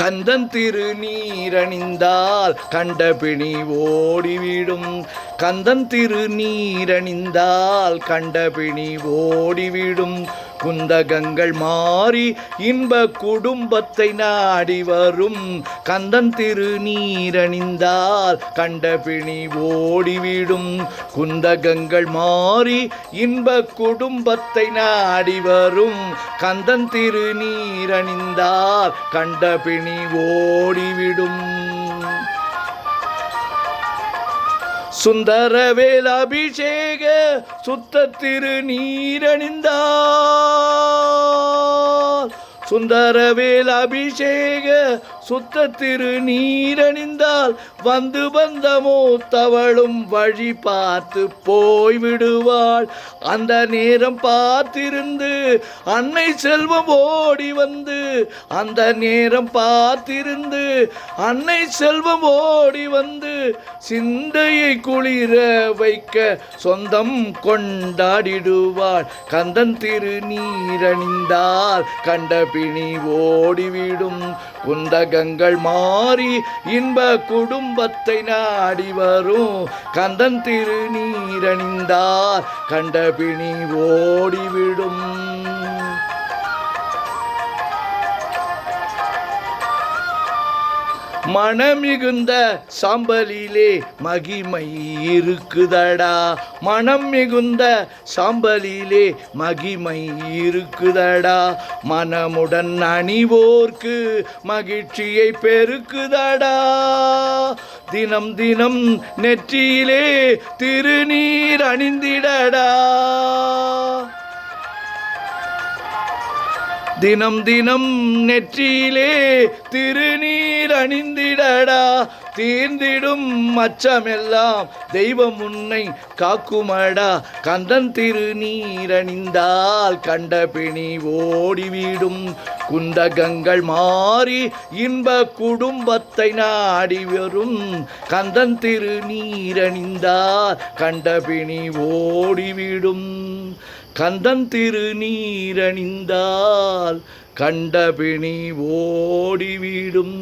கந்தன் திருநீரணிந்தால் கண்டபிணி ஓடிவிடும். கந்தன் திருநீரணிந்தால் கண்டபிணி ஓடிவிடும். குந்தகங்கள் மாறி இன்ப குடும்பத்தை நாடி வரும். கந்தன் திருநீரணிந்தால் கண்டபிணி ஓடிவிடும். குந்தகங்கள் மாறி இன்ப குடும்பத்தை நாடி வரும். கந்தன் திருநீரணிந்தால் கண்டபிணி ஓடிவிடும். சுந்தரவேல் அபிஷேக சுத்த திருநீரணிந்தால் சுந்தரவேல் அபிஷேக சுத்த திருநீரணிந்தால் வந்து வந்த மூத்தவளும் வழி பார்த்து போய்விடுவாள். அந்த நேரம் பார்த்திருந்து அன்னை செல்வம் ஓடி வந்து அந்த நேரம் பார்த்திருந்து அன்னை செல்வம் ஓடி வந்து சிந்தையை குளிர வைக்க சொந்தம் கொண்டாடிடுவாள். கந்தன் திருநீரணிந்தால் கண்டபிணி ஓடிவிடும். குந்தகங்கள் மாறி இன்ப குடும்பத்தை நாடி வரும். கந்தன் திருநீரணிந்தால் கண்டபிணி ஓடிவிடும். மனமிகுந்த சாம்பலிலே மகிமை இருக்குதடா. மனம் மிகுந்த சாம்பலிலே மகிமை இருக்குதடா. மனமுடன் அணிவோர்க்கு மகிழ்ச்சியை பெருக்குதடா. தினம் தினம் நெற்றியிலே திருநீர் அணிந்திடடா. தினம் தினம் நெற்றியிலே திருநீர் அணிந்திடடா. தீர்ந்திடும் அச்சமெல்லாம் தெய்வம் உன்னை காக்குமடா. கந்தன் திருநீரணிந்தால் கண்டபிணி ஓடிவிடும். குந்தகங்கள் மாறி இன்ப குடும்பத்தை நாடி வரும். கந்தன் திருநீரணிந்தால் கண்டபிணி ஓடிவிடும். கந்தன் திருநீரணிந்தால் கண்டபிணி ஓடிவிடும்.